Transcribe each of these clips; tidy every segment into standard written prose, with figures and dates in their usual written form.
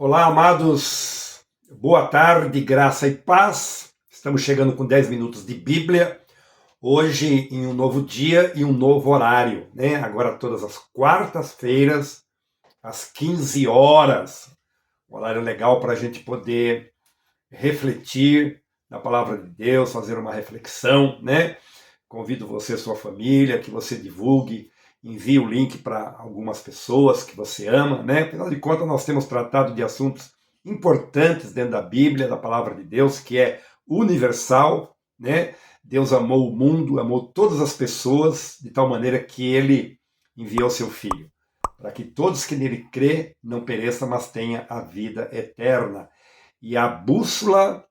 Olá, amados, boa tarde, graça e paz. Estamos chegando com 10 minutos de Bíblia, hoje em um novo dia e um novo horário, né? Agora todas as quartas-feiras, às 15 horas. Um horário legal para a gente poder refletir na palavra de Deus, fazer uma reflexão, né? Convido você e sua família, que você divulgue, envie o link para algumas pessoas que você ama, né? Afinal de contas, nós temos tratado de assuntos importantes dentro da Bíblia, da palavra de Deus, que é universal, né? Deus amou o mundo, amou todas as pessoas, de tal maneira que ele enviou seu Filho, para que todos que nele crê não pereçam, mas tenham a vida eterna. E a bússola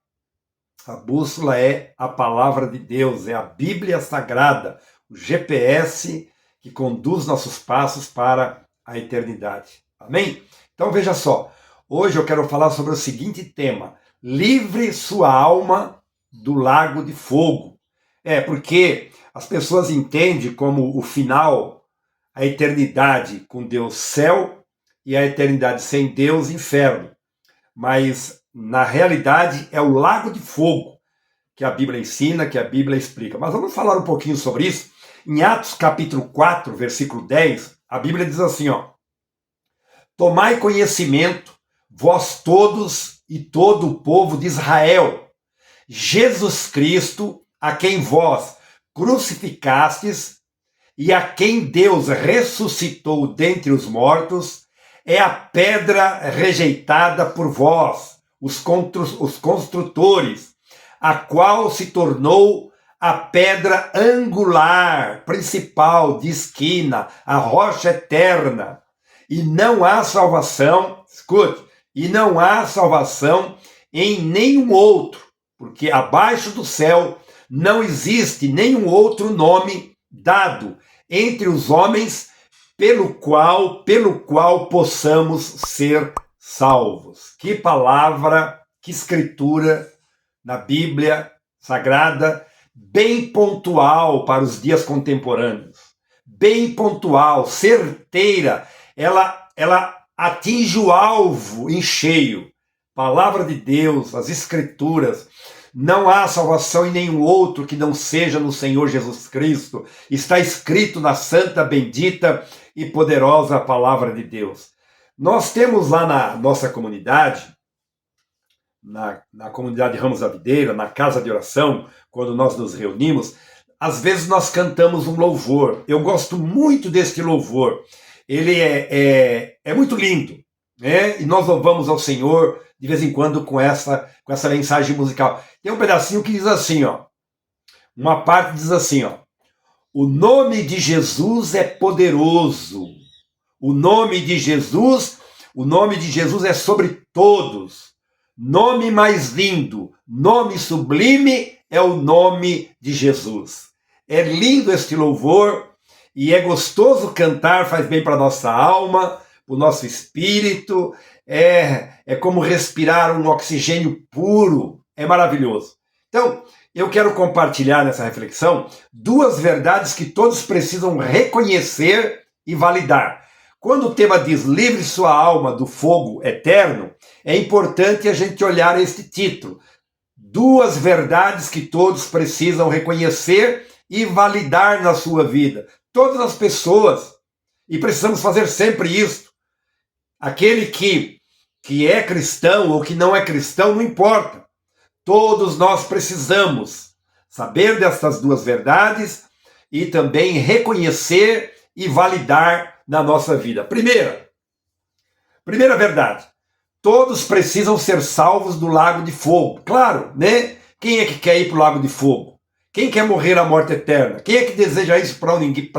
é a palavra de Deus, é a Bíblia Sagrada, o GPS que conduz nossos passos para a eternidade. Amém? Então veja só, hoje eu quero falar sobre o seguinte tema: livre sua alma do lago de fogo. Porque as pessoas entendem como o final, a eternidade com Deus, céu, e a eternidade sem Deus, inferno. Mas na realidade é o lago de fogo que a Bíblia ensina, que a Bíblia explica. Mas vamos falar um pouquinho sobre isso. Em Atos capítulo 4, versículo 10, a Bíblia diz assim, tomai conhecimento, vós todos e todo o povo de Israel, Jesus Cristo, a quem vós crucificastes e a quem Deus ressuscitou dentre os mortos, é a pedra rejeitada por vós, os construtores, a qual se tornou a pedra angular, principal, de esquina, a rocha eterna. E não há salvação, escute, e não há salvação em nenhum outro, porque abaixo do céu não existe nenhum outro nome dado entre os homens pelo qual possamos ser salvos. Que palavra, que escritura na Bíblia Sagrada, bem pontual para os dias contemporâneos, bem pontual, certeira, ela atinge o alvo em cheio. Palavra de Deus, as Escrituras, não há salvação em nenhum outro que não seja no Senhor Jesus Cristo. Está escrito na santa, bendita e poderosa palavra de Deus. Nós temos lá na nossa comunidade, na comunidade Ramos da Videira, na casa de oração, quando nós nos reunimos, às vezes nós cantamos um louvor. Eu gosto muito deste louvor. Ele é muito lindo, né? E nós louvamos ao Senhor de vez em quando com essa mensagem musical. Tem um pedacinho que diz assim, uma parte diz assim, o nome de Jesus é poderoso. O nome de Jesus é sobre todos. Nome mais lindo, nome sublime é o nome de Jesus. É lindo este louvor e é gostoso cantar, faz bem para a nossa alma, para o nosso espírito, é como respirar um oxigênio puro, é maravilhoso. Então, eu quero compartilhar nessa reflexão duas verdades que todos precisam reconhecer e validar. Quando o tema diz livre sua alma do fogo eterno, é importante a gente olhar este título. Duas verdades que todos precisam reconhecer e validar na sua vida. Todas as pessoas, e precisamos fazer sempre isso. Aquele que é cristão ou que não é cristão, não importa. Todos nós precisamos saber destas duas verdades e também reconhecer e validar na nossa vida. Primeira verdade, todos precisam ser salvos do lago de fogo. Claro, né? Quem é que quer ir para o lago de fogo? Quem quer morrer a morte eterna? Quem é que deseja isso para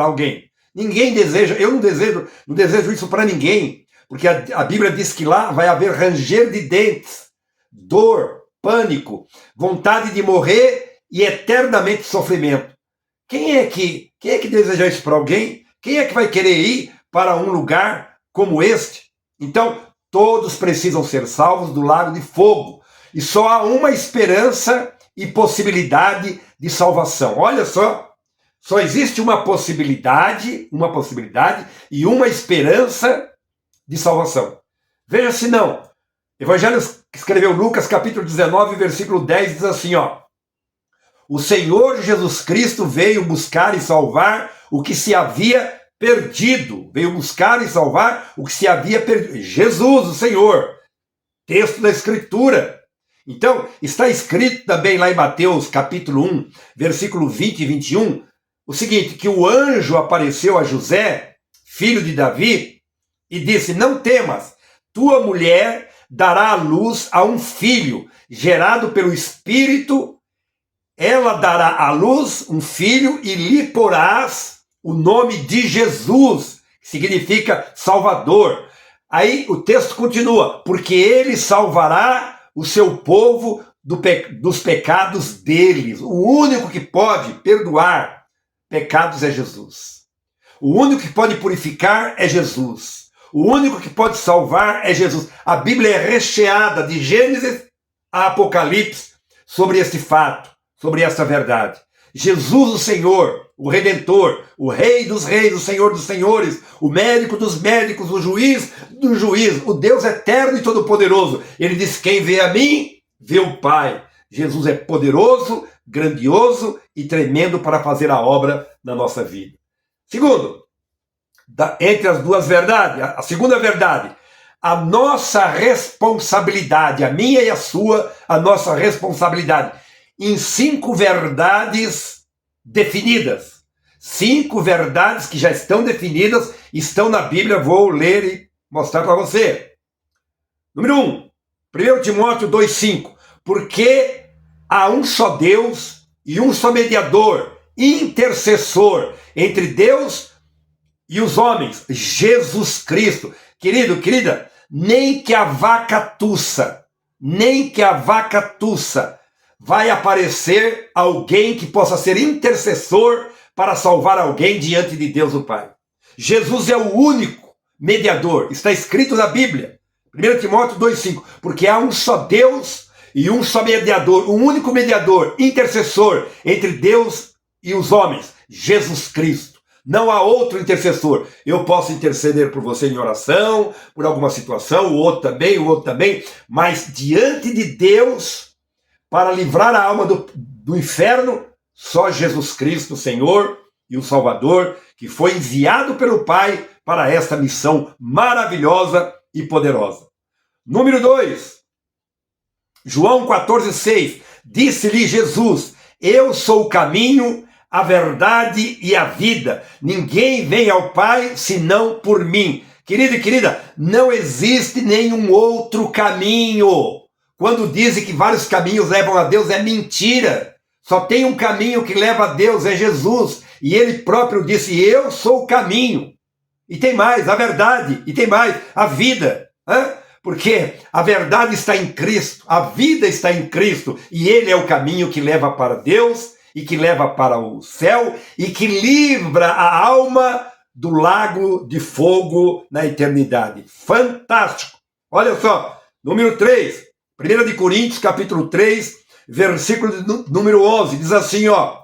alguém? Ninguém deseja, eu não desejo isso para ninguém, porque a Bíblia diz que lá vai haver ranger de dentes, dor, pânico, vontade de morrer e eternamente sofrimento. Quem é que deseja isso para alguém? Quem é que vai querer ir para um lugar como este? Então, todos precisam ser salvos do lago de fogo. E só há uma esperança e possibilidade de salvação. Olha só existe uma possibilidade e uma esperança de salvação. Veja se não. Evangelho que escreveu Lucas, capítulo 19, versículo 10, diz assim, ó. O Senhor Jesus Cristo veio buscar e salvar o que se havia perdido. Veio buscar e salvar o que se havia perdido. Jesus, o Senhor. Texto da Escritura. Então, está escrito também lá em Mateus, capítulo 1, versículo 20 e 21, o seguinte, que o anjo apareceu a José, filho de Davi, e disse, não temas, tua mulher dará à luz a um filho, gerado pelo Espírito, ela dará à luz um filho e lhe porás o nome de Jesus, que significa Salvador. Aí o texto continua, porque ele salvará o seu povo dos pecados deles. O único que pode perdoar pecados é Jesus. O único que pode purificar é Jesus. O único que pode salvar é Jesus. A Bíblia é recheada de Gênesis a Apocalipse sobre este fato, sobre essa verdade. Jesus, o Senhor, o Redentor, o Rei dos Reis, o Senhor dos Senhores, o médico dos médicos, o juiz do juiz, o Deus eterno e todo-poderoso. Ele diz, quem vê a mim, vê o Pai. Jesus é poderoso, grandioso e tremendo para fazer a obra na nossa vida. Segundo, entre as duas verdades, a segunda verdade, a nossa responsabilidade, a minha e a sua, a nossa responsabilidade, em 5 verdades definidas. 5 verdades que já estão definidas, estão na Bíblia, vou ler e mostrar para você. Número 1, 1 Timóteo 2,5, porque há um só Deus e um só mediador, intercessor entre Deus e os homens, Jesus Cristo. Querido, querida, nem que a vaca tussa vai aparecer alguém que possa ser intercessor para salvar alguém diante de Deus o Pai. Jesus é o único mediador, está escrito na Bíblia, 1 Timóteo 2,5, porque há um só Deus e um só mediador, um único mediador, intercessor entre Deus e os homens, Jesus Cristo. Não há outro intercessor. Eu posso interceder por você em oração, por alguma situação, o outro também, mas diante de Deus, para livrar a alma do inferno, só Jesus Cristo, o Senhor e o Salvador, que foi enviado pelo Pai para esta missão maravilhosa e poderosa. Número 2, João 14,6, disse-lhe Jesus, eu sou o caminho, a verdade e a vida. Ninguém vem ao Pai senão por mim. Querido e querida, não existe nenhum outro caminho. Quando dizem que vários caminhos levam a Deus, é mentira. Só tem um caminho que leva a Deus, é Jesus. E ele próprio disse, eu sou o caminho. E tem mais, a verdade. E tem mais, a vida. Porque a verdade está em Cristo, a vida está em Cristo. E ele é o caminho que leva para Deus e que leva para o céu e que livra a alma do lago de fogo na eternidade. Fantástico! Olha só, número 3, 1 de Coríntios, capítulo 3, versículo número 11, diz assim, ó,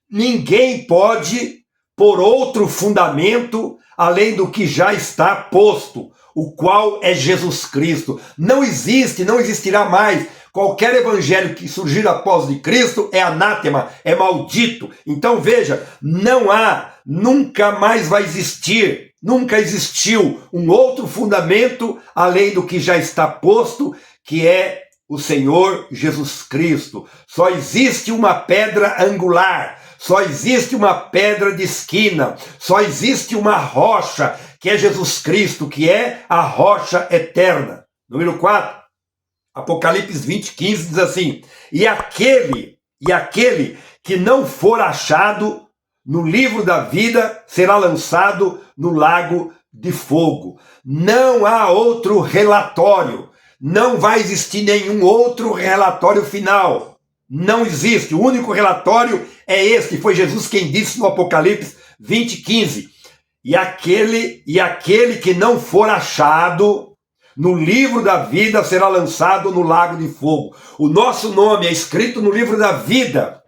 ninguém pode pôr outro fundamento além do que já está posto, o qual é Jesus Cristo. Não existe, não existirá mais. Qualquer evangelho que surgir após de Cristo é anátema, é maldito. Então veja, não há, nunca mais vai existir, nunca existiu um outro fundamento além do que já está posto, que é o Senhor Jesus Cristo. Só existe uma pedra angular, só existe uma pedra de esquina, só existe uma rocha, que é Jesus Cristo, que é a rocha eterna. Número 4. Apocalipse 20:15 diz assim, e aquele que não for achado no livro da vida será lançado no lago de fogo. Não há outro relatório, não vai existir nenhum outro relatório final. Não existe, o único relatório é este, foi Jesus quem disse no Apocalipse 20:15. E aquele que não for achado no livro da vida será lançado no lago de fogo. O nosso nome é escrito no livro da vida.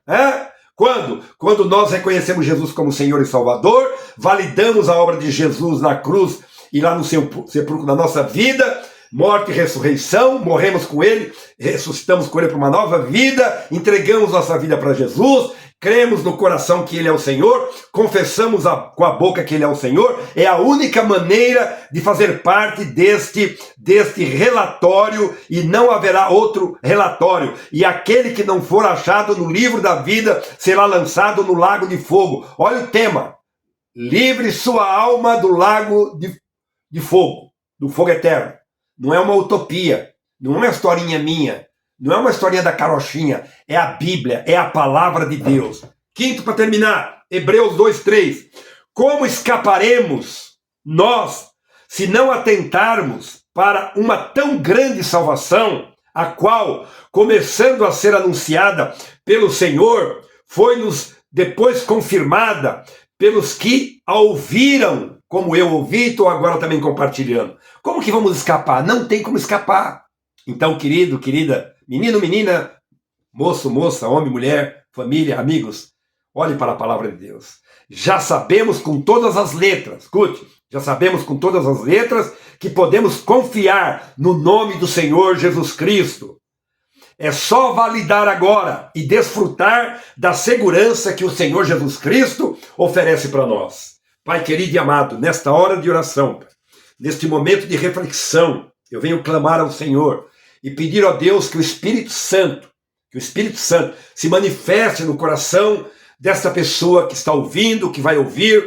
Quando? Quando nós reconhecemos Jesus como Senhor e Salvador, validamos a obra de Jesus na cruz e lá no seu sepulcro da nossa vida, morte e ressurreição, morremos com ele, ressuscitamos com ele para uma nova vida, entregamos nossa vida para Jesus, cremos no coração que ele é o Senhor, confessamos com a boca que ele é o Senhor, é a única maneira de fazer parte deste relatório, e não haverá outro relatório. E aquele que não for achado no livro da vida será lançado no lago de fogo. Olha o tema: livre sua alma do lago de fogo, do fogo eterno. Não é uma utopia, não é uma historinha minha, não é uma historinha da carochinha, é a Bíblia, é a palavra de Deus. Quinto, para terminar, Hebreus 2:3. Como escaparemos nós se não atentarmos para uma tão grande salvação, a qual, começando a ser anunciada pelo Senhor, foi-nos depois confirmada pelos que a ouviram, como eu ouvi e estou agora também compartilhando. Como que vamos escapar? Não tem como escapar. Então, querido, querida, menino, menina, moço, moça, homem, mulher, família, amigos, olhe para a palavra de Deus. Já sabemos com todas as letras, escute, já sabemos com todas as letras que podemos confiar no nome do Senhor Jesus Cristo. É só validar agora e desfrutar da segurança que o Senhor Jesus Cristo oferece para nós. Pai querido e amado, nesta hora de oração, neste momento de reflexão, eu venho clamar ao Senhor e pedir a Deus que o Espírito Santo se manifeste no coração desta pessoa que está ouvindo, que vai ouvir,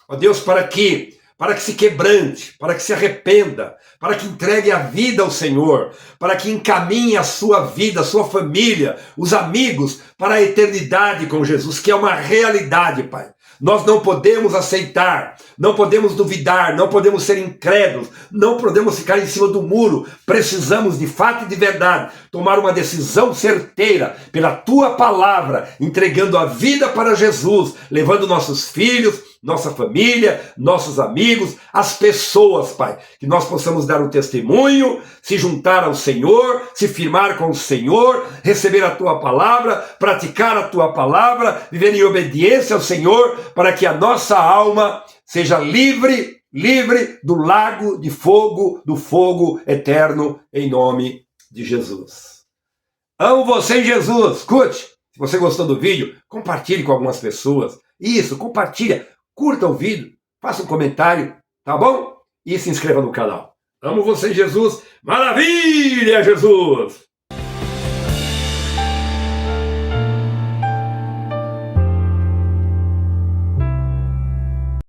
ó Deus, para que se quebrante, para que se arrependa, para que entregue a vida ao Senhor, para que encaminhe a sua vida, a sua família, os amigos, para a eternidade com Jesus, que é uma realidade, Pai. Nós não podemos aceitar, não podemos duvidar, não podemos ser incrédulos, não podemos ficar em cima do muro. Precisamos, de fato e de verdade, tomar uma decisão certeira pela Tua palavra, entregando a vida para Jesus, levando nossos filhos, nossa família, nossos amigos, as pessoas, Pai, que nós possamos dar um testemunho, se juntar ao Senhor, se firmar com o Senhor, receber a Tua palavra, praticar a Tua palavra, viver em obediência ao Senhor, para que a nossa alma seja livre do lago de fogo, do fogo eterno, em nome de Jesus. Amo você em Jesus. Escute, se você gostou do vídeo, compartilhe com algumas pessoas. Isso, compartilha. Curta o vídeo, faça um comentário, tá bom? E se inscreva no canal. Amo você, Jesus. Maravilha, Jesus!